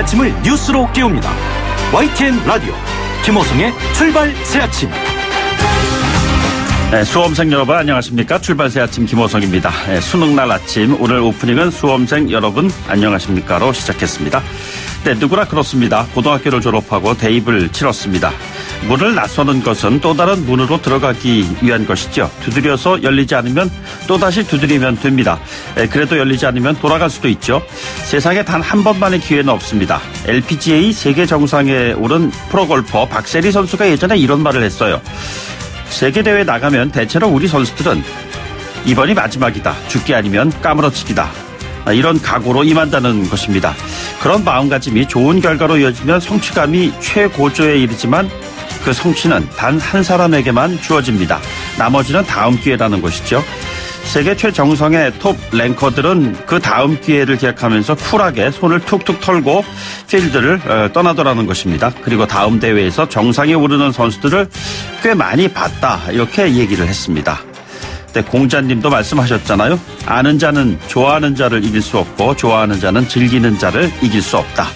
아침을 뉴스로 깨웁니다. YTN 라디오 김호성의 출발 새아침. 네, 수험생 여러분 안녕하십니까? 출발 새아침 김호성입니다. 네, 수능날 아침 오늘 오프닝은 수험생 여러분 안녕하십니까로 시작했습니다. 네, 누구나 그렇습니다. 고등학교를 졸업하고 대입을 치렀습니다. 문을 나서는 것은 또 다른 문으로 들어가기 위한 것이죠. 두드려서 열리지 않으면 또다시 두드리면 됩니다. 그래도 열리지 않으면 돌아갈 수도 있죠. 세상에 단 한 번만의 기회는 없습니다. LPGA 세계 정상에 오른 프로골퍼 박세리 선수가 예전에 이런 말을 했어요. 세계대회에 나가면 대체로 우리 선수들은 이번이 마지막이다. 죽기 아니면 까무러치기다. 이런 각오로 임한다는 것입니다. 그런 마음가짐이 좋은 결과로 이어지면 성취감이 최고조에 이르지만 그 성취는 단 한 사람에게만 주어집니다. 나머지는 다음 기회라는 것이죠. 세계 최정성의 톱 랭커들은 그 다음 기회를 기약하면서 쿨하게 손을 툭툭 털고 필드를 떠나더라는 것입니다. 그리고 다음 대회에서 정상에 오르는 선수들을 꽤 많이 봤다. 이렇게 얘기를 했습니다. 네, 공자님도 말씀하셨잖아요. 아는 자는 좋아하는 자를 이길 수 없고 좋아하는 자는 즐기는 자를 이길 수 없다.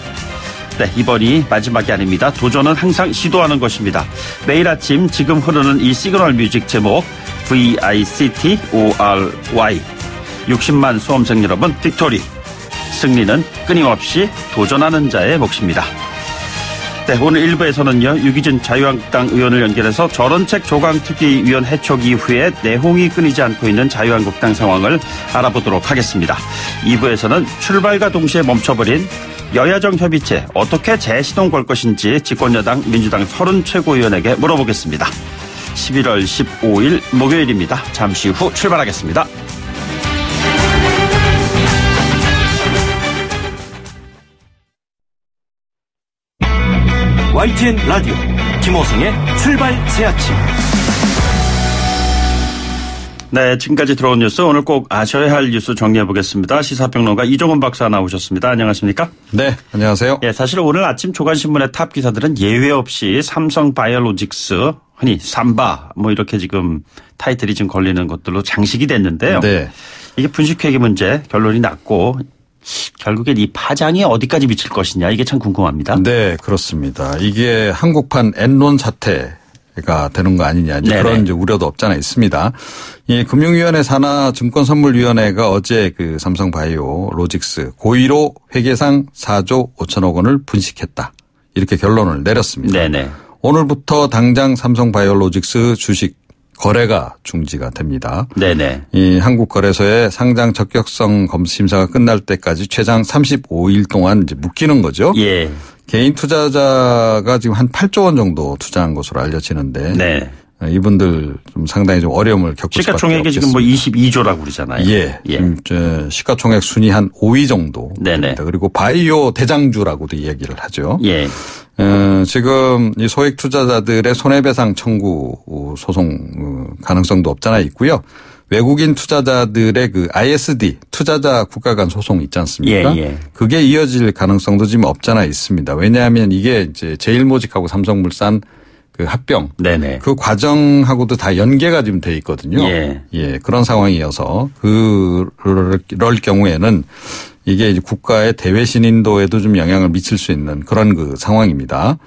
네, 이번이 마지막이 아닙니다. 도전은 항상 시도하는 것입니다. 매일 아침 지금 흐르는 이 시그널 뮤직 제목 VICTORY 60만 수험생 여러분 빅토리. 승리는 끊임없이 도전하는 자의 몫입니다. 네, 오늘 1부에서는요. 유기준 자유한국당 의원을 연결해서 저런책 조강특위위원 해촉 이후에 내홍이 끊이지 않고 있는 자유한국당 상황을 알아보도록 하겠습니다. 2부에서는 출발과 동시에 멈춰버린 여야정 협의체 어떻게 재시동 걸 것인지 집권여당 민주당 30 최고위원에게 물어보겠습니다. 11월 15일 목요일입니다. 잠시 후 출발하겠습니다. YTN 라디오 김호성의 출발 새아침. 네, 지금까지 들어온 뉴스 오늘 꼭 아셔야 할 뉴스 정리해 보겠습니다. 시사평론가 이종훈 박사 나오셨습니다. 안녕하십니까? 네, 안녕하세요. 예, 사실 오늘 아침 조간신문의 탑 기사들은 예외 없이 삼성바이오로직스 흔히 삼바 뭐 이렇게 지금 타이틀이 지금 걸리는 것들로 장식이 됐는데요. 네. 이게 분식회계 문제 결론이 났고 결국엔 이 파장이 어디까지 미칠 것이냐 이게 참 궁금합니다. 네, 그렇습니다. 이게 한국판 엔론 사태가 되는 거 아니냐 이제 그런 이제 우려도 없잖아 있습니다. 이 금융위원회 산하 증권선물위원회가 어제 그 삼성바이오로직스 고의로 회계상 4조 5천억 원을 분식했다 이렇게 결론을 내렸습니다. 네네. 오늘부터 당장 삼성바이오로직스 주식 거래가 중지가 됩니다. 네네. 이 한국거래소의 상장 적격성 검수 심사가 끝날 때까지 최장 35일 동안 이제 묶이는 거죠. 예. 개인 투자자가 지금 한 8조 원 정도 투자한 것으로 알려지는데. 네. 이분들 좀 상당히 좀 어려움을 겪을 수밖에 없겠습니다. 시가총액이 지금 뭐 22조라고 그러잖아요. 예. 지금 시가총액 순위 한 5위 정도. 네네. 됩니다. 그리고 바이오 대장주라고도 이야기를 하죠. 예. 지금 이 소액 투자자들의 손해배상 청구 소송 가능성도 없잖아 있고요. 외국인 투자자들의 그 ISD 투자자 국가 간 소송 있지 않습니까? 예, 예. 그게 이어질 가능성도 지금 없잖아 있습니다. 왜냐하면 이게 이제 제일모직하고 삼성물산 그 합병. 네네. 그 과정하고도 다 연계가 지금 돼 있거든요. 예. 예. 그런 상황이어서 그럴 경우에는 이게 이제 국가의 대외 신인도에도 좀 영향을 미칠 수 있는 그런 그 상황입니다.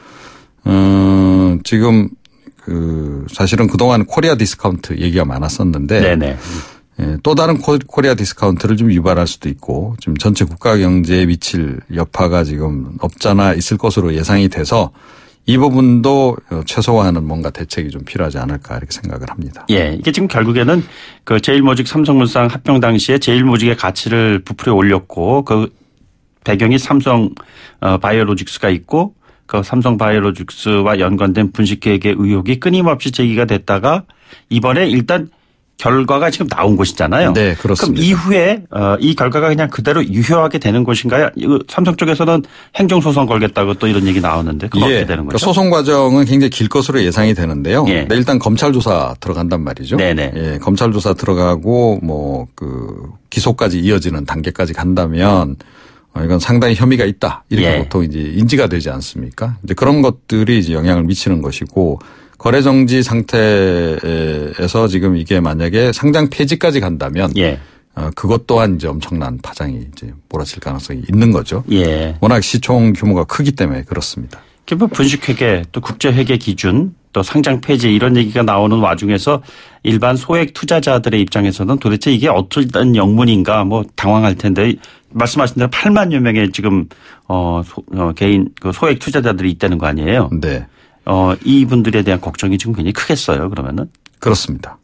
지금 그 사실은 그동안 코리아 디스카운트 얘기가 많았었는데. 네네. 예, 또 다른 코리아 디스카운트를 좀 유발할 수도 있고 지금 전체 국가 경제에 미칠 여파가 지금 없잖아 있을 것으로 예상이 돼서 이 부분도 최소화하는 뭔가 대책이 좀 필요하지 않을까 이렇게 생각을 합니다. 예, 이게 지금 결국에는 그 제일모직 삼성물산 합병 당시에 제일모직의 가치를 부풀어 올렸고 그 배경이 삼성 바이오로직스가 있고 그 삼성 바이오로직스와 연관된 분식회계 의혹이 끊임없이 제기가 됐다가 이번에 일단 결과가 지금 나온 것이잖아요. 네, 그렇습니다. 그럼 이후에 이 결과가 그냥 그대로 유효하게 되는 것인가요? 삼성 쪽에서는 행정소송 걸겠다고 또 이런 얘기 나오는데 그건 어떻게 되는 거죠? 소송 과정은 굉장히 길 것으로 예상이 되는데요. 예. 네, 일단 검찰 조사 들어간단 말이죠. 네네. 예, 검찰 조사 들어가고 뭐 그 기소까지 이어지는 단계까지 간다면 이건 상당히 혐의가 있다. 이렇게 보통 이제 인지가 되지 않습니까? 이제 그런 것들이 이제 영향을 미치는 것이고 거래 정지 상태에서 지금 이게 만약에 상장 폐지까지 간다면 그것 또한 이제 엄청난 파장이 이제 몰아칠 가능성이 있는 거죠. 예. 워낙 시총 규모가 크기 때문에 그렇습니다. 뭐 분식회계 또 국제회계 기준 또 상장 폐지 이런 얘기가 나오는 와중에서 일반 소액 투자자들의 입장에서는 도대체 이게 어떤 영문인가 뭐 당황할 텐데 말씀하신 대로 8만여 명의 지금 개인 그 소액 투자자들이 있다는 거 아니에요? 네. 이분들에 대한 걱정이 지금 굉장히 크겠어요. 그러면은 그렇습니다.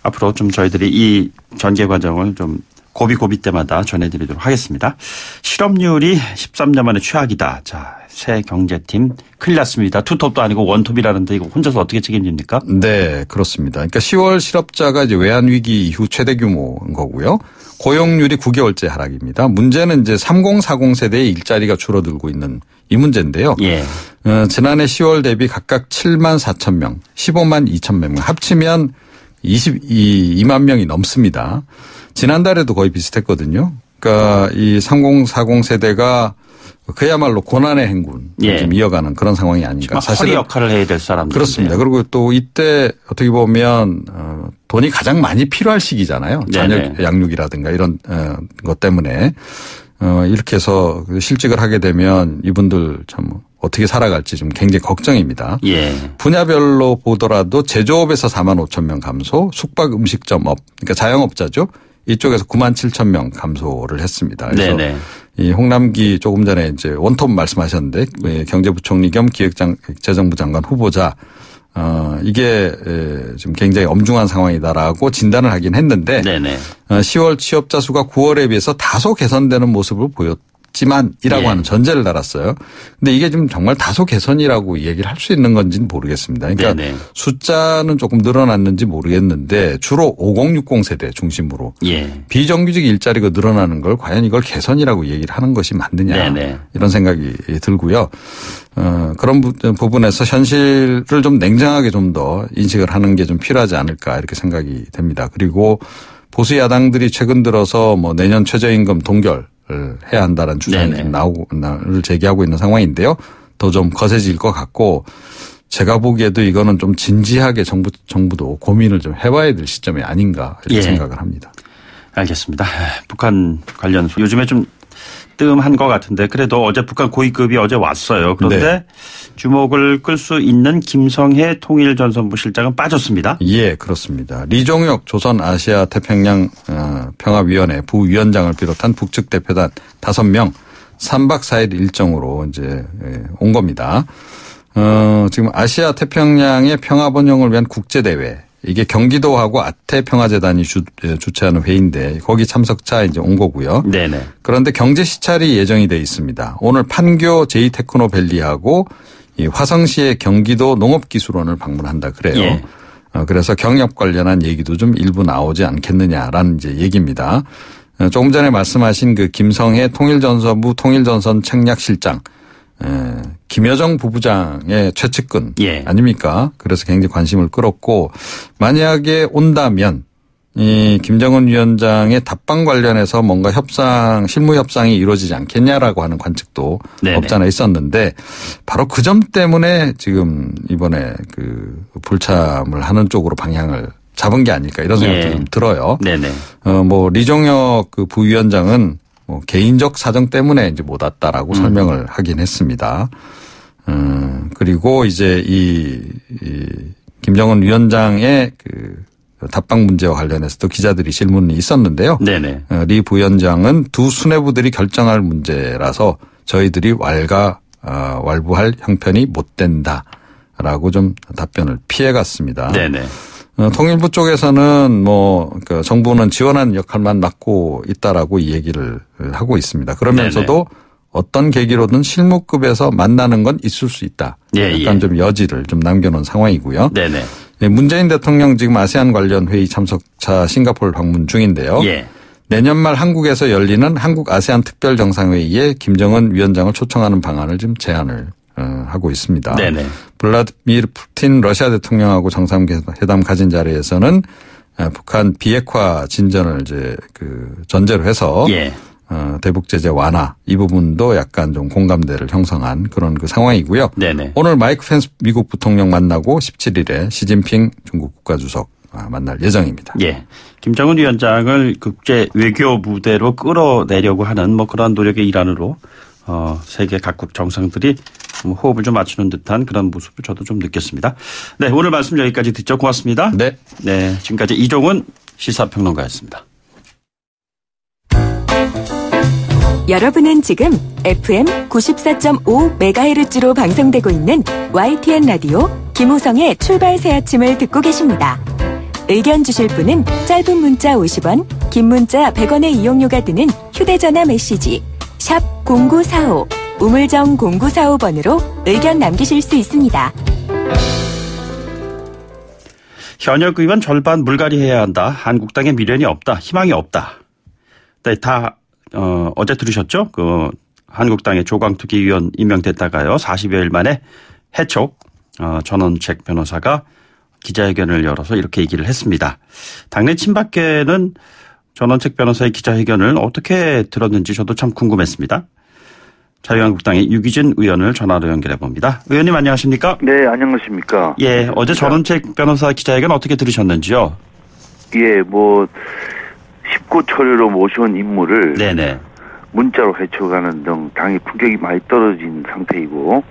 앞으로 좀 저희들이 이 전개 과정을 좀 고비 때마다 전해드리도록 하겠습니다. 실업률이 13년 만에 최악이다. 자, 새 경제팀 큰일 났습니다. 투톱도 아니고 원톱이라는데 이거 혼자서 어떻게 책임집니까? 네, 그렇습니다. 그러니까 10월 실업자가 이제 외환위기 이후 최대 규모인 거고요. 고용률이 9개월째 하락입니다. 문제는 이제 3040 세대의 일자리가 줄어들고 있는 이 문제인데요. 예. 지난해 10월 대비 각각 7만 4천 명, 15만 2천 명 합치면 22만 명이 넘습니다. 지난달에도 거의 비슷했거든요. 그러니까 이 3040 세대가 그야말로 고난의 행군을 예. 좀 이어가는 그런 상황이 아닌가. 사실 허리 역할을 해야 될 사람들. 그렇습니다. 그리고 또 이때 어떻게 보면 돈이 가장 많이 필요할 시기잖아요. 자녀 양육이라든가 이런 것 때문에 이렇게 해서 실직을 하게 되면 이분들 참 어떻게 살아갈지 좀 굉장히 걱정입니다. 예. 분야별로 보더라도 제조업에서 4만 5천 명 감소, 숙박 음식점업, 그러니까 자영업자죠. 이쪽에서 9만 7천 명 감소를 했습니다. 그래서 네네. 이 홍남기 조금 전에 이제 원톱 말씀하셨는데 경제부총리 겸 기획재정부 장관 후보자 이게 지금 굉장히 엄중한 상황이다라고 진단을 하긴 했는데 네네. 10월 취업자 수가 9월에 비해서 다소 개선되는 모습을 보였지만이라고 예. 하는 전제를 달았어요. 근데 이게 지금 정말 다소 개선이라고 얘기를 할 수 있는 건지는 모르겠습니다. 그러니까 네네. 숫자는 조금 늘어났는지 모르겠는데 주로 5060 세대 중심으로 예. 비정규직 일자리가 늘어나는 걸 과연 이걸 개선이라고 얘기를 하는 것이 맞느냐 네네. 이런 생각이 들고요. 그런 부분에서 현실을 좀 냉정하게 좀 더 인식을 하는 게 좀 필요하지 않을까 이렇게 생각이 됩니다. 그리고 보수 야당들이 최근 들어서 뭐 내년 최저임금 동결을 해야 한다는 주장이 지금 나오고를 제기하고 있는 상황인데요. 더 좀 거세질 것 같고 제가 보기에도 이거는 좀 진지하게 정부도 고민을 좀 해봐야 될 시점이 아닌가 이렇게 생각을 합니다. 알겠습니다. 북한 관련 요즘에 좀 뜸한 것 같은데 그래도 어제 북한 고위급이 어제 왔어요. 그런데 네. 주목을 끌 수 있는 김성해 통일전선부 실장은 빠졌습니다. 예, 그렇습니다. 리종혁 조선 아시아 태평양 평화위원회 부위원장을 비롯한 북측 대표단 5명 3박 4일 일정으로 이제 온 겁니다. 지금 아시아 태평양의 평화 번영을 위한 국제대회 이게 경기도하고 아태평화재단이 주최하는 회의인데 거기 참석차 이제 온 거고요. 네네. 그런데 경제 시찰이 예정이 돼 있습니다. 오늘 판교 제이테크노밸리하고 이 화성시의 경기도 농업기술원을 방문한다 그래요. 예. 그래서 경협 관련한 얘기도 좀 일부 나오지 않겠느냐라는 이제 얘기입니다. 조금 전에 말씀하신 그 김성해 통일전선부 통일전선 책략실장 김여정 부부장의 최측근 예. 아닙니까? 그래서 굉장히 관심을 끌었고 만약에 온다면 이 김정은 위원장의 답방 관련해서 뭔가 실무 협상이 이루어지지 않겠냐라고 하는 관측도 네네. 없지 않아 있었는데 바로 그 점 때문에 지금 이번에 그 불참을 하는 쪽으로 방향을 잡은 게 아닐까 이런 생각도 예. 좀 들어요. 네네. 뭐 리종혁 그 부위원장은 뭐 개인적 사정 때문에 이제 못 왔다라고 설명을 하긴 했습니다. 그리고 이제 이 김정은 위원장의 그 답방 문제와 관련해서도 기자들이 질문이 있었는데요. 네네. 리 부위원장은 두 수뇌부들이 결정할 문제라서 저희들이 왈부할 형편이 못 된다라고 좀 답변을 피해갔습니다. 네네. 통일부 쪽에서는 그 정부는 지원하는 역할만 맡고 있다라고 이 얘기를 하고 있습니다. 그러면서도 네네. 어떤 계기로든 실무급에서 만나는 건 있을 수 있다. 약간 좀 여지를 좀 남겨놓은 상황이고요. 네네. 문재인 대통령 지금 아세안 관련 회의 참석차 싱가포르 방문 중인데요. 예. 내년 말 한국에서 열리는 한국 아세안 특별정상회의에 김정은 위원장을 초청하는 방안을 지금 제안을 하고 있습니다. 네네. 블라디미르 푸틴 러시아 대통령하고 정상회담 가진 자리에서는 북한 비핵화 진전을 이제 전제로 해서 예. 대북 제재 완화 이 부분도 약간 좀 공감대를 형성한 그런 상황이고요. 네네. 오늘 마이크 펜스 미국 부통령 만나고 17일에 시진핑 중국 국가주석 만날 예정입니다. 예. 김정은 위원장을 국제 외교 무대로 끌어내려고 하는 뭐 그런 노력의 일환으로 세계 각국 정상들이 호흡을 좀 맞추는 듯한 그런 모습을 저도 좀 느꼈습니다. 네, 오늘 말씀 여기까지 듣죠. 고맙습니다. 네. 네, 지금까지 이종훈 시사평론가였습니다. 여러분은 지금 FM 94.5MHz로 방송되고 있는 YTN 라디오 김호성의 출발 새 아침을 듣고 계십니다. 의견 주실 분은 짧은 문자 50원, 긴 문자 100원의 이용료가 드는 휴대전화 메시지 샵 0945 우물정 0945번으로 의견 남기실 수 있습니다. 현역 의원 절반 물갈이해야 한다. 한국당에 미련이 없다. 희망이 없다. 네, 어제 들으셨죠? 한국당의 조광특위 위원 임명됐다가요. 40여일 만에 해촉 전원책 변호사가 기자회견을 열어서 이렇게 얘기를 했습니다. 당내 친박계는 전원책 변호사의 기자회견을 어떻게 들었는지 저도 참 궁금했습니다. 자유한국당의 유기준 의원을 전화로 연결해 봅니다. 의원님 안녕하십니까? 네, 안녕하십니까? 예, 어제 전원책 변호사 기자회견 어떻게 들으셨는지요? 예, 쉽고 처리로 모셔온 인물을 네네. 문자로 해촉하는 등 당의 품격이 많이 떨어진 상태이고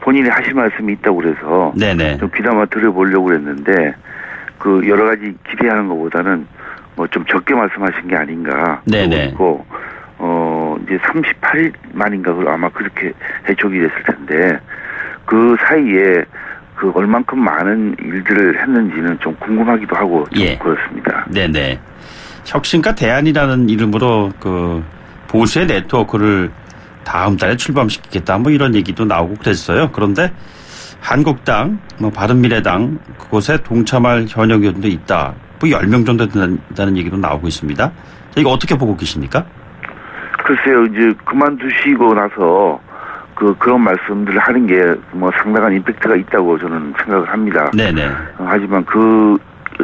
본인이 하실 말씀이 있다고 그래서 네네. 좀 귀담아 들어보려고 그랬는데 여러 가지 기대하는 것보다는 좀 적게 말씀하신 게 아닌가. 네네. 그리고 이제 38일 만인가 아마 그렇게 해촉이 됐을 텐데 그 사이에 얼만큼 많은 일들을 했는지는 좀 궁금하기도 하고 좀 그렇습니다. 네네. 혁신과 대안이라는 이름으로 보수의 네트워크를 다음 달에 출범시키겠다 이런 얘기도 나오고 그랬어요. 그런데 한국당, 바른미래당 그곳에 동참할 현역 의원도 있다. 10명 정도 된다는 얘기도 나오고 있습니다. 이거 어떻게 보고 계십니까? 글쎄요, 이제 그만두시고 나서 그런 말씀들을 하는 게 상당한 임팩트가 있다고 저는 생각을 합니다. 네네. 하지만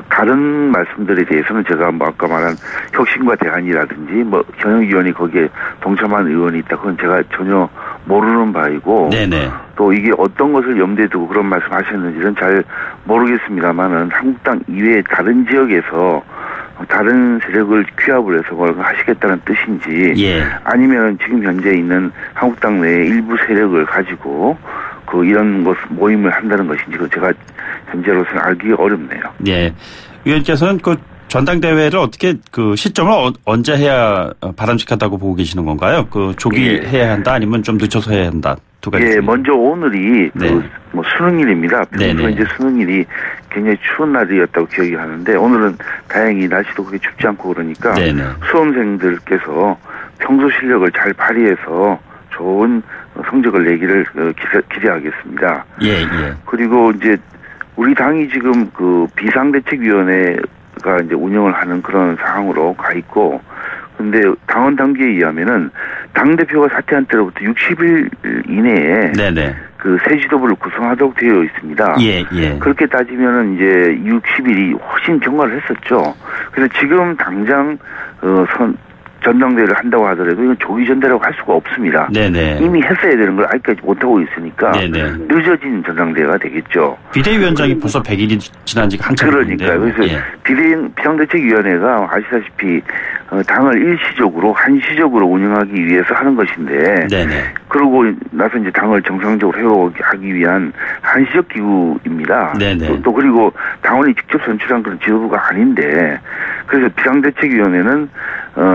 다른 말씀들에 대해서는 제가 아까 말한 혁신과 대안이라든지 현역 의원이 거기에 동참한 의원이 있다. 그건 제가 전혀 모르는 바이고. 네네. 또 이게 어떤 것을 염두에 두고 그런 말씀 하셨는지는 잘 모르겠습니다만은 한국당 이외의 다른 지역에서 다른 세력을 규합을 해서 그걸 하시겠다는 뜻인지 아니면 지금 현재 있는 한국당 내의 일부 세력을 가지고 이런 모임을 한다는 것인지 제가 현재로서는 알기 어렵네요. 네. 위원께서는 전당대회를 어떻게 시점을 언제 해야 바람직하다고 보고 계시는 건가요? 조기 해야 한다 아니면 좀 늦춰서 해야 한다? 두 가지. 예, 먼저 오늘이 수능일입니다. 평소 이제 수능일이 굉장히 추운 날이었다고 기억이 하는데 오늘은 다행히 날씨도 그렇게 춥지 않고 그러니까 수험생들께서 평소 실력을 잘 발휘해서 좋은 성적을 내기를 기대하겠습니다. 예. 그리고 이제 우리 당이 지금 비상대책위원회가 이제 운영을 하는 그런 상황으로 가 있고, 근데 당원 당규에 의하면은 당 대표가 사퇴한 때로부터 60일 이내에 새 지도부를 구성하도록 되어 있습니다. 예. 그렇게 따지면은 이제 60일이 훨씬 경과를 했었죠. 그래서 지금 당장 전당대회를 한다고 하더라도 이건 조기 전대라고 할 수가 없습니다. 네네. 이미 했어야 되는 걸 아직까지 못하고 있으니까 늦어진 전당대회가 되겠죠. 비대위원장이 벌써 100일이 지난 지가 한참 그러니까요. 그래서 비상대책위원회가 아시다시피 당을 한시적으로 운영하기 위해서 하는 것인데 그러고 나서 이제 당을 정상적으로 회복하기 위한 한시적 기구입니다. 또 그리고 당원이 직접 선출한 그런 지도부가 아닌데 그래서 비상대책위원회는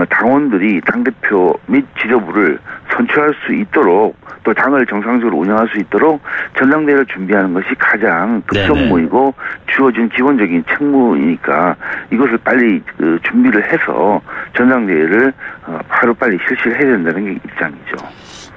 당원들이 당대표 및 지도부를 선출할 수 있도록 또 당을 정상적으로 운영할 수 있도록 전당대회를 준비하는 것이 가장 급선무이고 주어진 기본적인 책무이니까 이것을 빨리 준비를 해서 전당대회를 하루빨리 실시를 해야 된다는 게 입장이죠.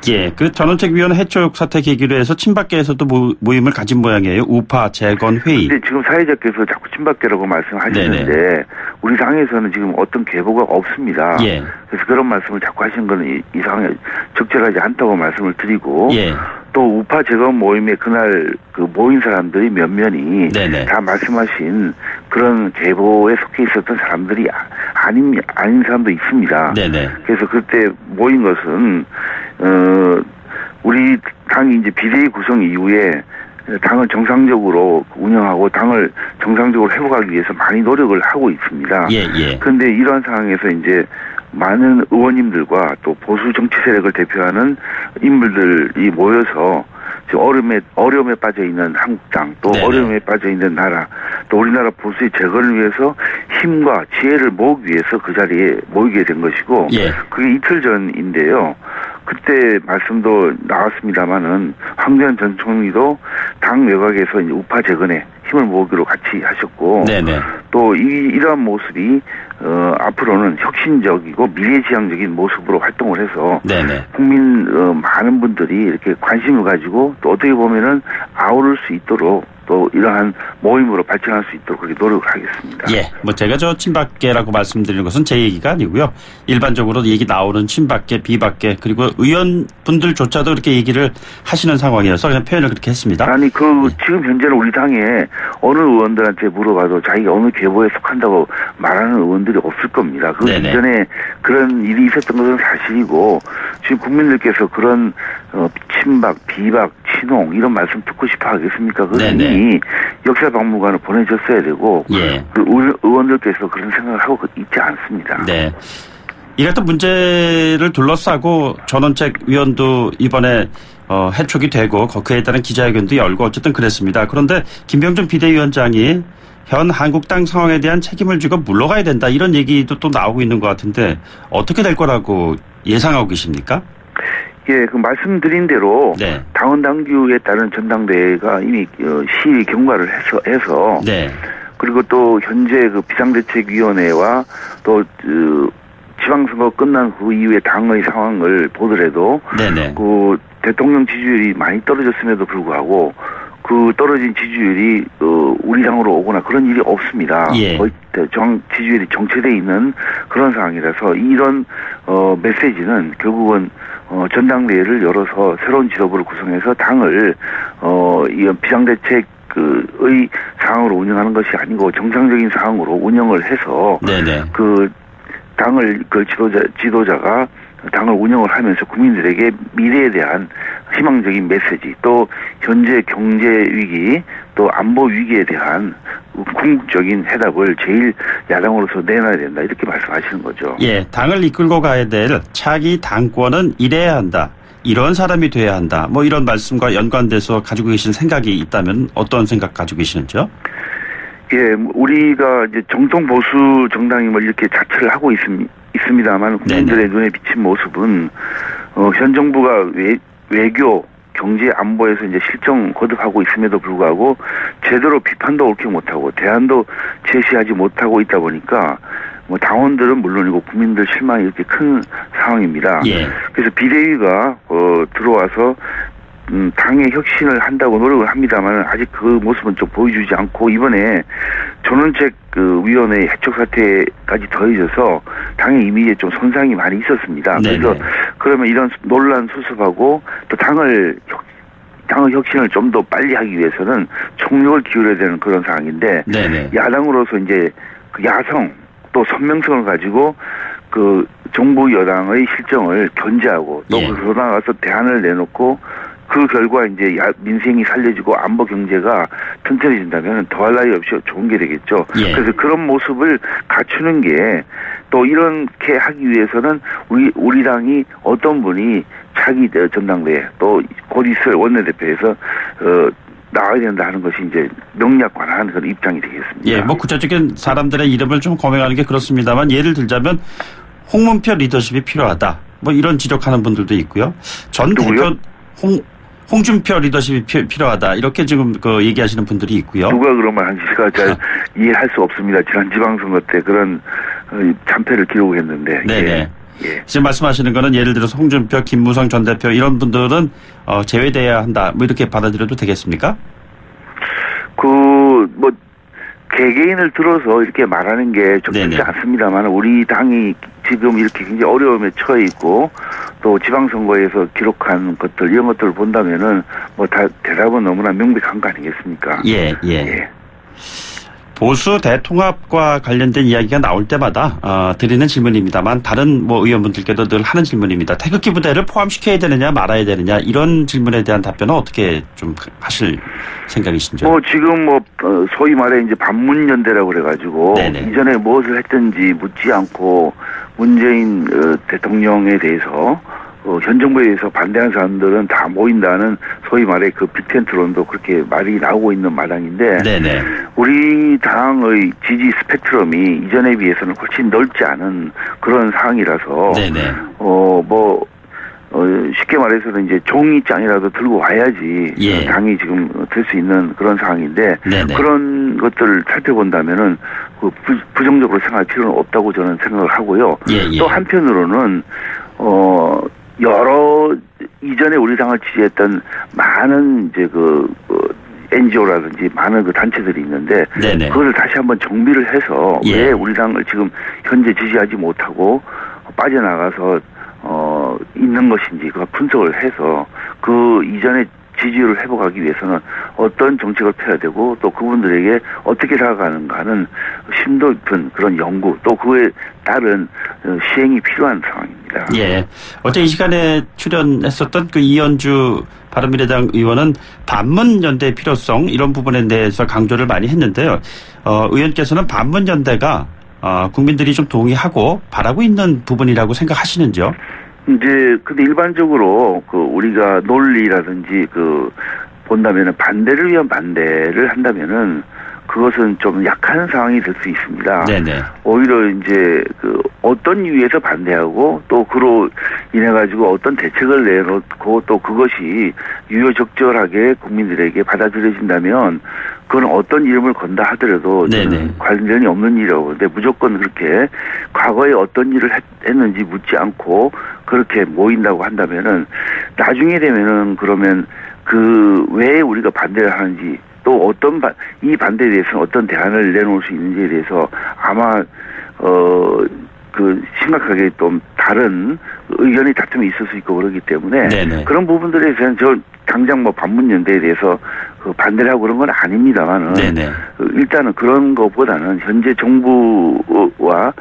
예, 전원책위원회 해촉 사태 계기로 해서 친박계에서도 모임을 가진 모양이에요. 우파 재건 회의. 근데 지금 사회자께서 자꾸 친박계라고 말씀하시는데 우리 당에서는 지금 어떤 계보가 없습니다. 그래서 그런 말씀을 자꾸 하시는 거는 이상하게 적절하지 않다고 말씀을 드리고 또 우파 재건 모임에 그날 모인 사람들이 몇 면이 다 말씀하신 그런 계보에 속해 있었던 사람들이 아닌 사람도 있습니다. 그래서 그때 모인 것은 우리 당이 이제 비대위 구성 이후에 당을 정상적으로 운영하고 당을 정상적으로 회복하기 위해서 많이 노력을 하고 있습니다. 그런데 이러한 상황에서 이제 많은 의원님들과 또 보수 정치 세력을 대표하는 인물들이 모여서 지금 어려움에 빠져 있는 한국당, 또 어려움에 빠져 있는 나라, 또 우리나라 보수의 재건을 위해서 힘과 지혜를 모으기 위해서 그 자리에 모이게 된 것이고, 그게 이틀 전인데요. 그때 말씀도 나왔습니다마는 황교안 전 총리도 당 외곽에서 이제 우파 재건에 힘을 모으기로 같이 하셨고, 또 이러한 모습이 앞으로는 혁신적이고 미래지향적인 모습으로 활동을 해서 국민 많은 분들이 이렇게 관심을 가지고 또 어떻게 보면은 아우를 수 있도록 또 이러한 모임으로 발전할 수 있도록 그렇게 노력을 하겠습니다. 뭐 제가 친박계라고 말씀드리는 것은 제 얘기가 아니고요. 일반적으로 얘기 나오는 친박계, 비박계 그리고 의원분들조차도 이렇게 얘기를 하시는 상황이어서 그냥 표현을 그렇게 했습니다. 아니 지금 현재는 우리 당에 어느 의원들한테 물어봐도 자기가 어느 계보에 속한다고 말하는 의원들이 없을 겁니다. 그 이전에 그런 일이 있었던 것은 사실이고 지금 국민들께서 그런 친박, 비박, 친홍 이런 말씀 듣고 싶어 하겠습니까? 그건 이미 역사박물관을 보내줬어야 되고 그 의원들께서 그런 생각을 하고 있지 않습니다. 이게 또 문제를 둘러싸고 전원책위원도 이번에 해촉이 되고 그에 따른 기자회견도 열고 어쨌든 그랬습니다. 그런데 김병준 비대위원장이 현 한국당 상황에 대한 책임을 지고 물러가야 된다 이런 얘기도 또 나오고 있는 것 같은데 어떻게 될 거라고 예상하고 계십니까? 그 말씀드린 대로 당원 당규에 따른 전당대회가 이미 시의 경과를 해서 그리고 또 현재 그 비상대책위원회와 또 지방선거 끝난 후 이후에 당의 상황을 보더라도 그 대통령 지지율이 많이 떨어졌음에도 불구하고 그 떨어진 지지율이 우리 당으로 오거나 그런 일이 없습니다. 거의 지지율이 정체되어 있는 그런 상황이라서 이런 메시지는 결국은 전당대회를 열어서 새로운 지도부를 구성해서 당을 이 비상대책 의 상황으로 운영하는 것이 아니고 정상적인 상황으로 운영을 해서 그 당을 그 지도자가 당을 운영을 하면서 국민들에게 미래에 대한 희망적인 메시지 또 현재 경제 위기 또 안보 위기에 대한 궁극적인 해답을 제일 야당으로서 내놔야 된다 이렇게 말씀하시는 거죠. 당을 이끌고 가야 될 차기 당권은 이래야 한다. 이런 사람이 돼야 한다. 뭐 이런 말씀과 연관돼서 가지고 계신 생각이 있다면 어떤 생각 가지고 계시는지요? 우리가 이제 정통 보수 정당임을 이렇게 자처를 하고 있습니다만 국민들의 눈에 비친 모습은 현 정부가 외교, 경제, 안보에서 이제 실정 거듭하고 있음에도 불구하고 제대로 비판도 옳게 못하고 대안도 제시하지 못하고 있다 보니까 뭐 당원들은 물론이고 국민들 실망이 이렇게 큰 상황입니다. 그래서 비대위가 들어와서 당의 혁신을 한다고 노력을 합니다만 아직 그 모습은 좀 보여주지 않고 이번에 전원책 위원회 해촉 사태까지 더해져서 당의 이미지에 좀 손상이 많이 있었습니다. 그래서 그러면 이런 논란 수습하고 또 당의 혁신을 좀 더 빨리 하기 위해서는 총력을 기울여야 되는 그런 상황인데 야당으로서 이제 그 야성 또 선명성을 가지고 그 정부 여당의 실정을 견제하고 또 그러고 나가서 대안을 내놓고 그 결과 이제 민생이 살려지고 안보 경제가 튼튼해진다면 더할 나위 없이 좋은 게 되겠죠. 그래서 그런 모습을 갖추는 게 또 이렇게 하기 위해서는 우리 당이 어떤 분이 차기 전당대회 또 곧 있을 원내대표에서 나와야 된다 하는 것이 이제 명약관한 그런 입장이 되겠습니다. 뭐 구체적인 사람들의 이름을 좀 거명하는 게 그렇습니다만 예를 들자면 홍문표 리더십이 필요하다. 뭐 이런 지적하는 분들도 있고요. 전 대표 홍준표 리더십이 필요하다. 이렇게 지금 얘기하시는 분들이 있고요. 누가 그런 말 하는지가 잘 이해할 수 없습니다. 지난 지방선거 때 그런 참패를 기록했는데. 지금 말씀하시는 거는 예를 들어서 홍준표, 김무성 전 대표 이런 분들은 제외돼야 한다. 뭐 이렇게 받아들여도 되겠습니까? 개개인을 들어서 이렇게 말하는 게 적절치 않습니다만 우리 당이 지금 이렇게 굉장히 어려움에 처해 있고 또 지방선거에서 기록한 것들 이런 것들을 본다면은 뭐 다 대답은 너무나 명백한 거 아니겠습니까? 보수 대통합과 관련된 이야기가 나올 때마다 드리는 질문입니다만 다른 의원분들께도 늘 하는 질문입니다. 태극기 부대를 포함시켜야 되느냐 말아야 되느냐 이런 질문에 대한 답변은 어떻게 좀 하실 생각이신지요? 지금 소위 말해 이제 반문연대라고 그래가지고 네네. 이전에 무엇을 했든지 묻지 않고 문재인 대통령에 대해서 현 정부에 대해서 반대하는 사람들은 다 모인다는 소위 말해 그 빅텐트론도 그렇게 말이 나오고 있는 마당인데 네네. 우리 당의 지지 스펙트럼이 이전에 비해서는 훨씬 넓지 않은 그런 상황이라서 네네. 쉽게 말해서는 이제 종이장이라도 들고 와야지 예. 당이 지금 될 수 있는 그런 상황인데 네네. 그런 것들을 살펴본다면은 부정적으로 생각할 필요는 없다고 저는 생각을 하고요. 예. 또 한편으로는 여러 이전에 우리 당을 지지했던 많은 이제 NGO라든지 많은 단체들이 있는데 네네. 그걸 다시 한번 정비를 해서 예. 왜 우리 당을 지금 현재 지지하지 못하고 빠져나가서 있는 것인지 그 분석을 해서 그 이전에 지지율을 회복하기 위해서는 어떤 정책을 펴야 되고 또 그분들에게 어떻게 다가가는가 하는 심도 깊은 그런 연구 또 그에 따른 시행이 필요한 상황입니다. 예. 어제 이 시간에 출연했었던 이현주 바른미래당 의원은 반문연대의 필요성 이런 부분에 대해서 강조를 많이 했는데요. 의원께서는 반문연대가 국민들이 좀 동의하고 바라고 있는 부분이라고 생각하시는지요? 근데 일반적으로 우리가 논리라든지 본다면은 반대를 위한 반대를 한다면은 그것은 좀 약한 상황이 될 수 있습니다. 네네. 오히려 이제 어떤 이유에서 반대하고 또 그로 인해 가지고 어떤 대책을 내놓고 또 그것이 유효적절하게 국민들에게 받아들여진다면 그건 어떤 이름을 건다 하더라도 관련이 없는 일이라고 보는데 무조건 그렇게 과거에 어떤 일을 했는지 묻지 않고 그렇게 모인다고 한다면은 나중에 되면은 그러면 왜 우리가 반대를 하는지 또 이 반대에 대해서는 어떤 대안을 내놓을 수 있는지에 대해서 아마 심각하게 좀 다른 의견이 다툼이 있을 수 있고 그러기 때문에 네네. 그런 부분들에 대해서는 당장 반문연대에 대해서 반대를 하고 그런 건 아닙니다만은 일단은 그런 것보다는 현재 정부와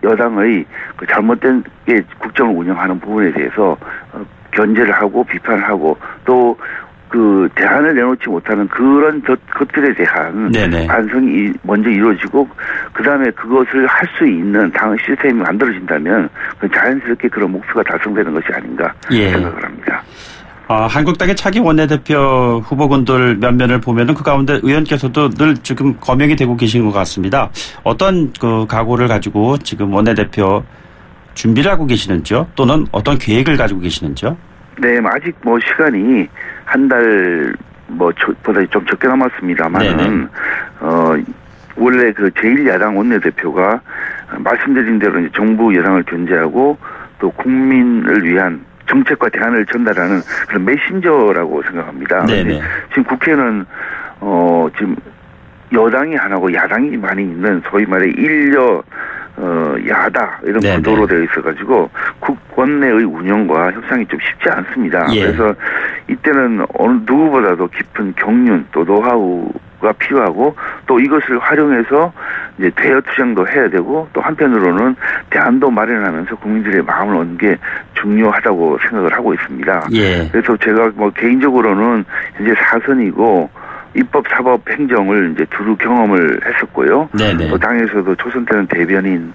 여당의 잘못된 국정을 운영하는 부분에 대해서 견제를 하고 비판을 하고 또 대안을 내놓지 못하는 그런 것들에 대한 네네. 반성이 먼저 이루어지고 그다음에 그것을 할 수 있는 당 시스템이 만들어진다면 자연스럽게 그런 목표가 달성되는 것이 아닌가 생각을 합니다. 한국당의 차기 원내대표 후보군들 면면을 보면은 그 가운데 의원께서도 늘 지금 거명이 되고 계신 것 같습니다. 어떤 각오를 가지고 지금 원내대표 준비를 하고 계시는지요? 또는 어떤 계획을 가지고 계시는지요? 네, 아직 시간이 한 달 보다 좀 적게 남았습니다만은 원래 제1야당 원내대표가 말씀드린 대로 이제 정부 여당을 견제하고 또 국민을 위한 정책과 대안을 전달하는 그런 메신저라고 생각합니다. 지금 국회는 지금 여당이 하나고 야당이 많이 있는 소위 말해 야다 이런 구도로 되어 있어가지고 국원내의 운영과 협상이 좀 쉽지 않습니다. 그래서 이때는 어느 누구보다도 깊은 경륜 또 노하우가 필요하고 또 이것을 활용해서 이제 대여 투쟁도 해야 되고 또 한편으로는 대안도 마련하면서 국민들의 마음을 얻는 게 중요하다고 생각을 하고 있습니다. 그래서 제가 개인적으로는 현재 4선이고 입법, 사법, 행정을 이제 두루 경험을 했었고요. 또 당에서도 초선 때는 대변인,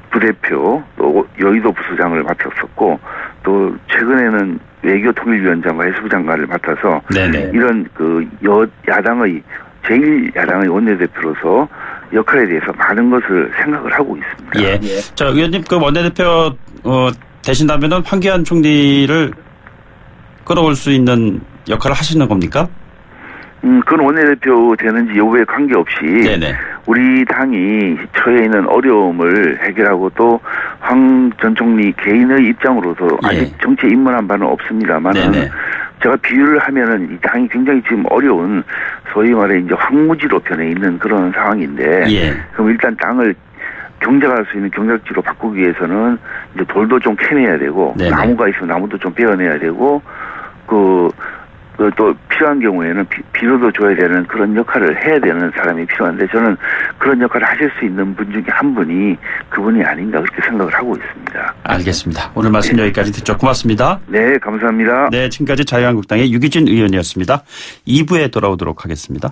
부대표, 또 여의도 부수장을 맡았었고, 또 최근에는 외교통일위원장과 해수부 장관을 맡아서 이런 야당의 제1야당의 원내대표로서 역할에 대해서 많은 것을 생각을 하고 있습니다. 자, 의원님 원내대표 되신다면은 황교안 총리를 끌어올 수 있는 역할을 하시는 겁니까? 그건 원내대표 되는지 여부에 관계없이 우리 당이 처해 있는 어려움을 해결하고 또 황 전 총리 개인의 입장으로서 아직 정치에 입문한 바는 없습니다만은 제가 비유를 하면은 이 당이 굉장히 지금 어려운 소위 말해 이제 황무지로 변해 있는 그런 상황인데 그럼 일단 당을 경작할 수 있는 경작지로 바꾸기 위해서는 이제 돌도 좀 캐내야 되고 나무가 있으면 나무도 좀 베어내야 되고 또 필요한 경우에는 비료도 줘야 되는 그런 역할을 해야 되는 사람이 필요한데 저는 그런 역할을 하실 수 있는 분 중에 한 분이 그분이 아닌가 그렇게 생각을 하고 있습니다. 알겠습니다. 오늘 말씀 여기까지 듣죠. 고맙습니다. 네, 감사합니다. 네, 지금까지 자유한국당의 유기진 의원이었습니다. 2부에 돌아오도록 하겠습니다.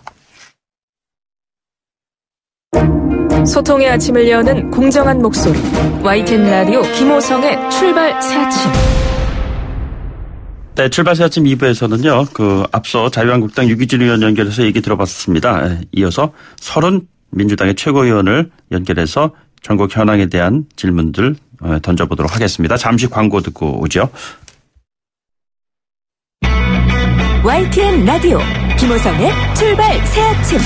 소통의 아침을 여는 공정한 목소리 YTN 라디오 김호성의 출발 새 아침. 네, 출발 새 아침 2부에서는요. 앞서 자유한국당 유기진 의원 연결해서 얘기 들어봤습니다. 이어서 30 민주당의 최고위원을 연결해서 전국 현황에 대한 질문들 던져보도록 하겠습니다. 잠시 광고 듣고 오죠. YTN 라디오 김호성의 출발 새 아침.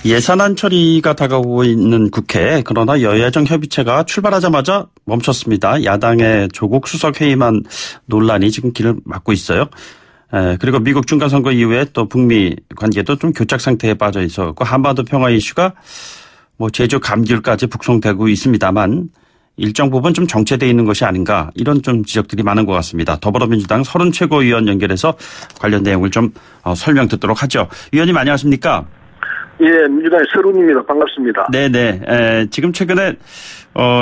예산안 처리가 다가오고 있는 국회, 그러나 여야정 협의체가 출발하자마자 멈췄습니다. 야당의 조국 수석 회의만 논란이 지금 길을 막고 있어요. 그리고 미국 중간선거 이후에 또 북미 관계도 좀 교착 상태에 빠져 있었고 한반도 평화 이슈가 제주 감귤까지 북송되고 있습니다만 일정 부분 좀 정체되어 있는 것이 아닌가 이런 좀 지적들이 많은 것 같습니다. 더불어민주당 30 최고위원 연결해서 관련 내용을 좀 설명 듣도록 하죠. 위원님 안녕하십니까? 예, 민주당의 서른입니다. 반갑습니다. 네네. 지금 최근에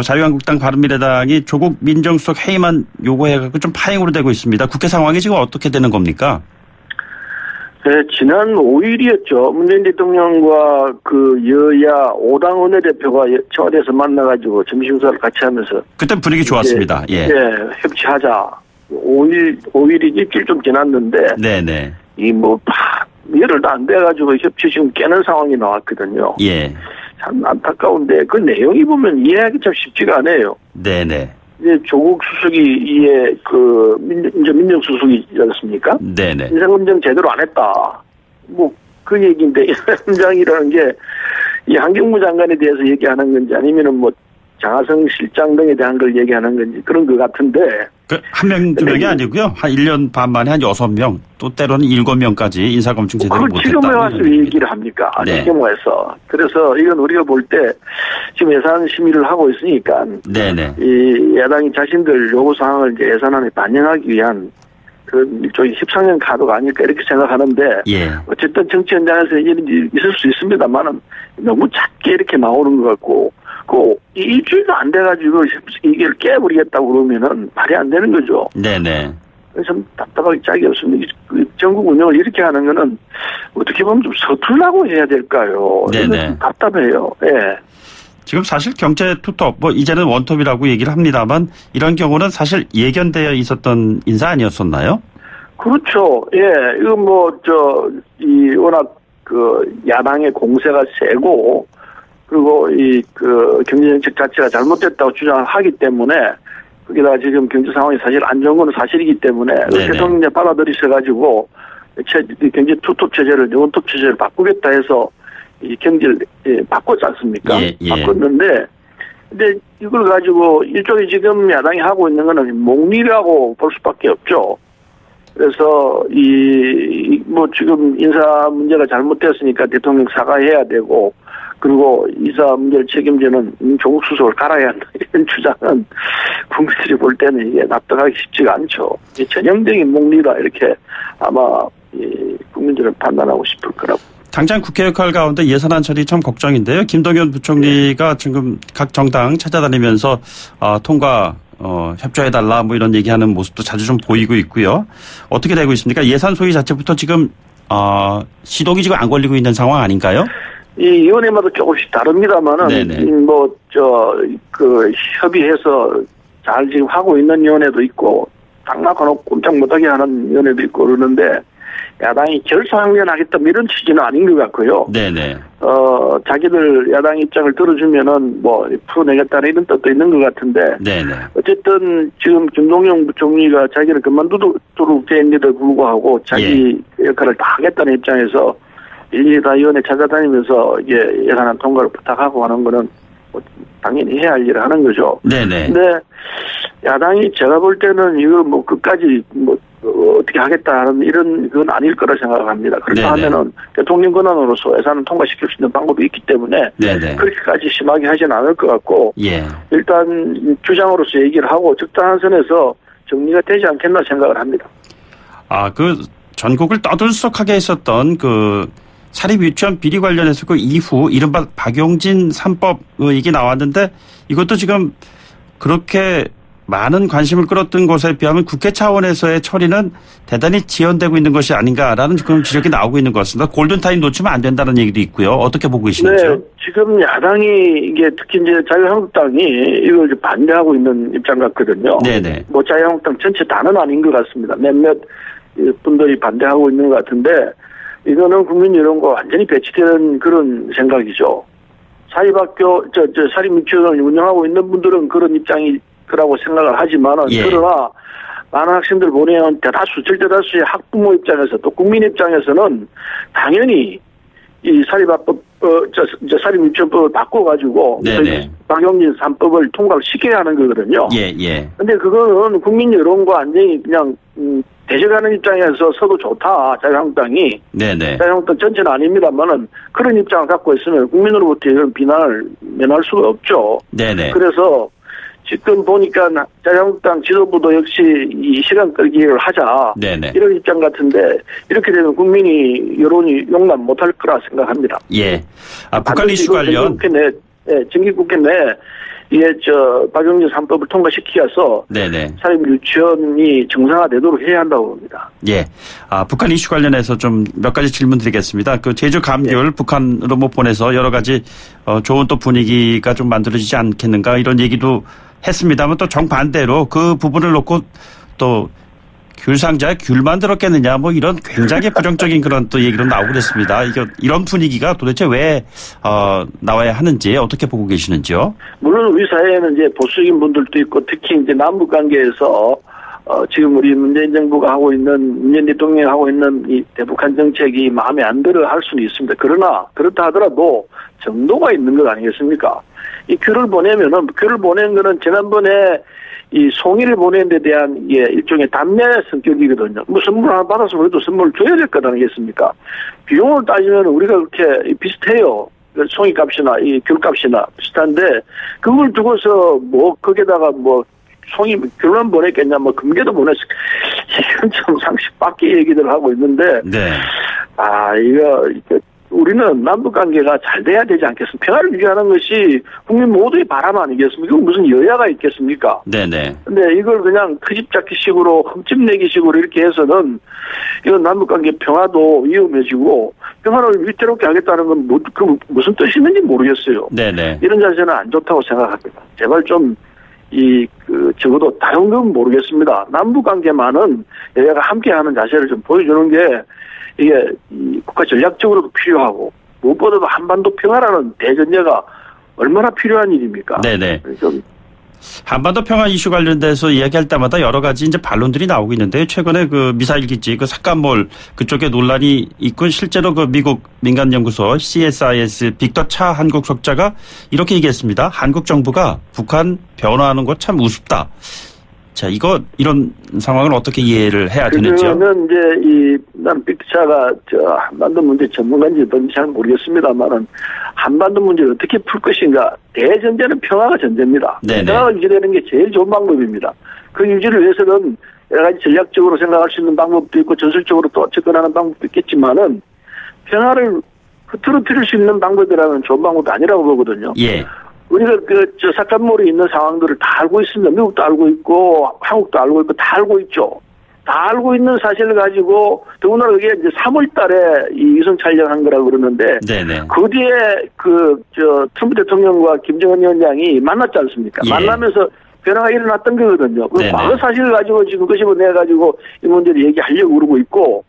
자유한국당 바른미래당이 조국 민정수석 회의만 요구해가지고 좀 파행으로 되고 있습니다. 국회 상황이 지금 어떻게 되는 겁니까? 네, 지난 5일이었죠. 문재인 대통령과 여야 5당 원내대표가 청와대에서 만나가지고 점심식사를 같이 하면서 그때 분위기 좋았습니다. 예. 네, 협치하자. 5일이 일주일 좀 지났는데 네네. 열흘도 안 돼가지고 협치 지금 깨는 상황이 나왔거든요. 예. 참 안타까운데 그 내용이 보면 이해하기 참 쉽지가 않아요. 네네. 이제 조국 수석이 민정수석이지 않습니까? 네네. 인사검증 제대로 안 했다. 그 얘기인데 인사검증이라는 게 이 환경부 장관에 대해서 얘기하는 건지 아니면은 장하성 실장 등에 대한 걸 얘기하는 건지 그런 것 같은데. 한 명, 두 명이 아니고요. 한 1년 반 만에 한 6명, 또 때로는 7명까지 인사검증 제대로 못했다. 지금 왜 와서 얘기를 합니까? 네. 지금 와서. 그래서 이건 우리가 볼 때 지금 예산 심의를 하고 있으니까. 네네. 이 야당이 자신들 요구사항을 이제 예산안에 반영하기 위한 일종의 13년 카드가 아닐까 이렇게 생각하는데. 예. 어쨌든 정치 현장에서 일이 있을 수 있습니다만은 너무 작게 이렇게 나오는 것 같고. 일주일도 안 돼가지고 이게 깨버리겠다고 그러면은 말이 안 되는 거죠. 네네. 그래서 좀 답답하게 짝이 없습니다. 전국 운영을 이렇게 하는 거는 어떻게 보면 좀 서툴라고 해야 될까요? 네네. 좀 답답해요. 예. 지금 사실 경제 투톱, 이제는 원톱이라고 얘기를 합니다만 이런 경우는 사실 예견되어 있었던 인사 아니었었나요? 그렇죠. 예. 이거 워낙 야당의 공세가 세고 그리고 경제정책 자체가 잘못됐다고 주장을 하기 때문에 거기다가 지금 경제 상황이 사실 안 좋은 건 사실이기 때문에 대통령이 받아들이셔가지고 경제 투톱 체제를 원톱 체제를 바꾸겠다 해서 이 경제를 바꿨지 않습니까? 예. 바꿨는데 근데 이걸 가지고 일종의 지금 야당이 하고 있는 거는 몽리라고 볼 수밖에 없죠. 그래서 지금 인사 문제가 잘못됐으니까 대통령 사과해야 되고 그리고 이사 문제를 책임지는 조국 수석을 갈아야 한다 이런 주장은 국민들이 볼 때는 이게 납득하기 쉽지가 않죠. 전형적인 몽리다 이렇게 아마 국민들은 판단하고 싶을 거라고. 당장 국회 역할 가운데 예산안 처리 참 걱정인데요. 김동연 부총리가 지금 각 정당 찾아다니면서 통과 협조해달라 이런 얘기하는 모습도 자주 좀 보이고 있고요. 어떻게 되고 있습니까? 예산 소위 자체부터 지금 시동이 지금 안 걸리고 있는 상황 아닌가요? 이 위원회마다 조금씩 다릅니다만은 협의해서 잘 지금 하고 있는 위원회도 있고 딱 막아놓고 꼼짝 못하게 하는 위원회도 있고 그러는데 야당이 결사항면하겠다 이런 취지는 아닌 것 같고요. 네네. 자기들 야당 입장을 들어주면은 풀어내겠다는 이런 뜻도 있는 것 같은데. 네네. 어쨌든 지금 김동연 부총리가 자기는 그만두도록 돼 있는데도 불구하고 자기 역할을 다 하겠다는 입장에서 일일이 다 위원회 찾아다니면서 이게 예산안 통과를 부탁하고 하는 거는 당연히 해야 할 일을 하는 거죠. 네네. 근데 야당이 제가 볼 때는 이거 끝까지 어떻게 하겠다는 이런 건 아닐 거라 생각합니다. 그렇다 하면은 대통령 권한으로서 예산을 통과시킬 수 있는 방법이 있기 때문에 그렇게까지 심하게 하지는 않을 것 같고 일단 주장으로서 얘기를 하고 적당한 선에서 정리가 되지 않겠나 생각을 합니다. 그 전국을 떠들썩하게 했었던 그 사립 유치원 비리 관련해서 그 이후 이른바 박용진 3법 얘기 나왔는데 이것도 지금 그렇게 많은 관심을 끌었던 것에 비하면 국회 차원에서의 처리는 대단히 지연되고 있는 것이 아닌가라는 그런 지적이 나오고 있는 것 같습니다. 골든타임 놓치면 안 된다는 얘기도 있고요. 어떻게 보고 계시는지요? 네, 지금 야당이 이게 특히 이제 자유한국당이 이걸 이제 반대하고 있는 입장 같거든요. 네네. 뭐 자유한국당 전체 다는 아닌 것 같습니다. 몇몇 분들이 반대하고 있는 것 같은데 이거는 국민 여론과 완전히 배치되는 그런 생각이죠. 사립학교, 사립 유치원을 운영하고 있는 분들은 그런 입장이 라고 생각을 하지만은 그러나 많은 학생들 보내온 절대 다수의 학부모 입장에서 또 국민 입장에서는 당연히 이 사립학법 사립 유치원법을 바꿔가지고 박용진 3법을 통과를 시켜야 하는 거거든요. 근데 그거는 국민 여론과 완전히 그냥 대적하는 입장에서 서도 좋다. 자유한국당이. 자유한국당 전체는 아닙니다만은 그런 입장을 갖고 있으면 국민으로부터 이런 비난을 면할 수가 없죠. 그래서 지금 보니까 자유한국당 지도부도 역시 이 시간 끌기를 하자. 이런 입장 같은데 이렇게 되면 국민이 여론이 용납 못할 거라 생각합니다. 북한 이슈 관련. 정기국회 내 이게 박용진 3법을 통과시켜서 사립 유치원이 정상화되도록 해야 한다고 봅니다. 북한 이슈 관련해서 좀 몇 가지 질문 드리겠습니다. 그 제주 감귤 북한으로 보내서 여러 가지 좋은 또 분위기가 좀 만들어지지 않겠는가 이런 얘기도 했습니다만 또 정반대로 그 부분을 놓고 또 귤 상자에 귤 만들었겠느냐 이런 굉장히 부정적인 그런 또 얘기로 나오고 그랬습니다. 이런 분위기가 도대체 왜 나와야 하는지 어떻게 보고 계시는지요? 물론 우리 사회에는 이제 보수적인 분들도 있고 특히 이제 남북 관계에서 지금 우리 문재인 정부가 하고 있는 문재인 대통령이 하고 있는 이 대북한 정책이 마음에 안 들어 할 수는 있습니다. 그러나 그렇다 하더라도 정도가 있는 것 아니겠습니까? 이 귤을 보내면은 귤을 보낸 거는 지난번에 이 송이를 보내는 데 대한 일종의 담례 성격이거든요. 선물 하나 받았으면 그래도 선물을 줘야 될 것 아니겠습니까? 비용을 따지면 우리가 그렇게 비슷해요. 송이 값이나 이 귤 값이나 비슷한데 그걸 두고서 거기다가 송이 귤만 보냈겠냐 금괴도 보냈을 이건 좀 상식 밖의 얘기들 하고 있는데 이거 우리는 남북관계가 잘 돼야 되지 않겠습니까? 평화를 유지하는 것이 국민 모두의 바람 아니겠습니까? 이건 무슨 여야가 있겠습니까? 근데 이걸 그냥 트집잡기식으로 흠집내기식으로 이렇게 해서는 이건 남북관계 평화도 위험해지고 평화를 위태롭게 하겠다는 건 무슨 뜻이 있는지 모르겠어요. 이런 자세는 안 좋다고 생각합니다. 제발 좀 적어도 다른 건 모르겠습니다. 남북관계만은 여야가 함께하는 자세를 좀 보여주는 게 이게 국가 전략적으로도 필요하고 무엇보다도 한반도 평화라는 대전제가 얼마나 필요한 일입니까? 한반도 평화 이슈 관련돼서 이야기할 때마다 여러 가지 이제 반론들이 나오고 있는데요. 최근에 그 미사일 기지 그 삭감몰 그쪽에 논란이 있고 실제로 그 미국 민간연구소 CSIS 빅터 차 한국 석자가 이렇게 얘기했습니다. 한국 정부가 북한 변호하는 것 참 우습다. 자, 이런 상황을 어떻게 이해를 해야 되는지요? 그거는 난 빅차가 한반도 문제 전문가인지 뭔지 잘 모르겠습니다만은 한반도 문제를 어떻게 풀 것인가. 대전제는 평화가 전제입니다. 평화가 유지되는 게 제일 좋은 방법입니다. 그 유지를 위해서는 여러 가지 전략적으로 생각할 수 있는 방법도 있고 전술적으로 또 접근하는 방법도 있겠지만은 평화를 흐트러뜨릴 수 있는 방법이라면 좋은 방법이 아니라고 보거든요. 우리가 삭감몰이 있는 상황들을 다 알고 있습니다. 미국도 알고 있고, 한국도 알고 있고, 다 알고 있죠. 다 알고 있는 사실을 가지고, 더구나 그게 이제 3월 달에 이 위성 촬영한 거라고 그러는데, 그 뒤에 트럼프 대통령과 김정은 위원장이 만났지 않습니까? 만나면서 변화가 일어났던 거거든요. 과거 사실을 가지고 지금 끄집어내가지고 이 문제를 얘기하려고 그러고 있고,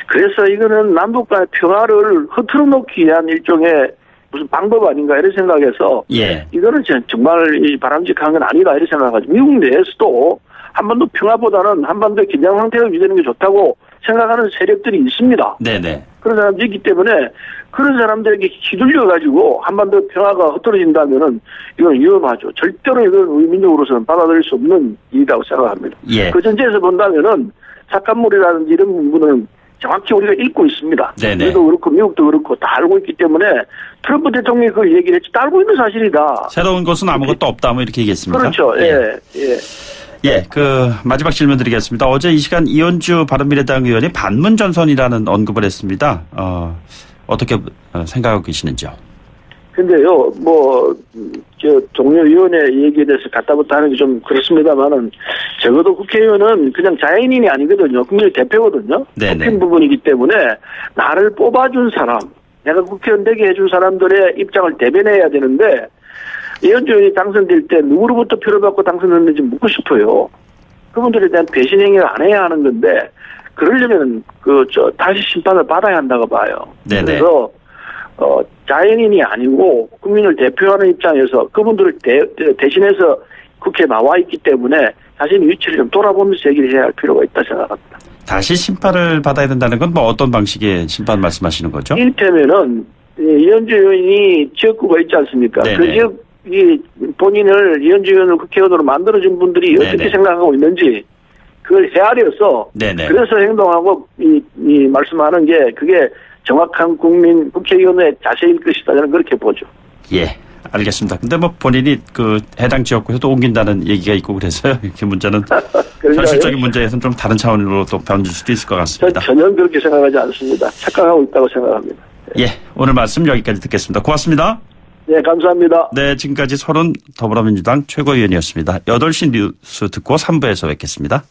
그래서 이거는 남북 간의 평화를 흐트러 놓기 위한 일종의 무슨 방법 아닌가 이런 생각해서 이거는 정말 바람직한 건 아니다 이런 생각하죠. 미국 내에서도 한반도 평화보다는 한반도의 긴장 상태가 유지되는 게 좋다고 생각하는 세력들이 있습니다. 그런 사람들이 있기 때문에 그런 사람들에게 휘둘려가지고 한반도 평화가 흐트러진다면은 이건 위험하죠. 절대로 이건 우리 민족으로서는 받아들일 수 없는 일이라고 생각합니다. 그 전제에서 본다면은 삭감물이라든지 이런 부분은 정확히 우리가 읽고 있습니다. 우리도 그렇고 미국도 그렇고 다 알고 있기 때문에 트럼프 대통령이 그걸 얘기를 했지 다 알고 있는 사실이다. 새로운 것은 아무것도 없다 이렇게 얘기했습니다. 그렇죠. 예, 마지막 질문 드리겠습니다. 어제 이 시간 이현주 바른미래당 의원이 반문전선이라는 언급을 했습니다. 어떻게 생각하고 계시는지요? 근데요, 동료 의원의 얘기에 대해서 갖다 붙다 하는 게 좀 그렇습니다만은, 적어도 국회의원은 그냥 자연인이 아니거든요. 국민의 대표거든요. 뽑힌 부분이기 때문에, 나를 뽑아준 사람, 내가 국회의원 되게 해준 사람들의 입장을 대변해야 되는데, 이현주 의원이 당선될 때 누구로부터 표를 받고 당선됐는지 묻고 싶어요. 그분들에 대한 배신 행위를 안 해야 하는 건데, 그러려면, 다시 심판을 받아야 한다고 봐요. 네네. 그래서, 자연인이 아니고 국민을 대표하는 입장에서 그분들을 대신해서 국회에 나와 있기 때문에 자신의 위치를 좀 돌아보면서 얘기를 해야 할 필요가 있다 생각합니다. 다시 심판을 받아야 된다는 건 어떤 방식의 심판 말씀하시는 거죠? 이를테면은 이현주 의원이 지역구가 있지 않습니까? 네네. 그 지역 본인을 이현주 의원을 국회의원으로 만들어준 분들이 네네. 어떻게 생각하고 있는지 그걸 헤아려서 네네. 그래서 행동하고 이 말씀하는 게 그게 정확한 국회의원의 자세일 것이다. 저는 그렇게 보죠. 예, 알겠습니다. 근데 본인이 해당 지역구에서도 옮긴다는 얘기가 있고 그래서요. 이렇게 문제는 현실적인 문제에서는 좀 다른 차원으로 또 변질 수도 있을 것 같습니다. 전혀 그렇게 생각하지 않습니다. 착각하고 있다고 생각합니다. 예, 오늘 말씀 여기까지 듣겠습니다. 고맙습니다. 네, 감사합니다. 네, 지금까지 서른 더불어민주당 최고위원이었습니다. 8시 뉴스 듣고 3부에서 뵙겠습니다.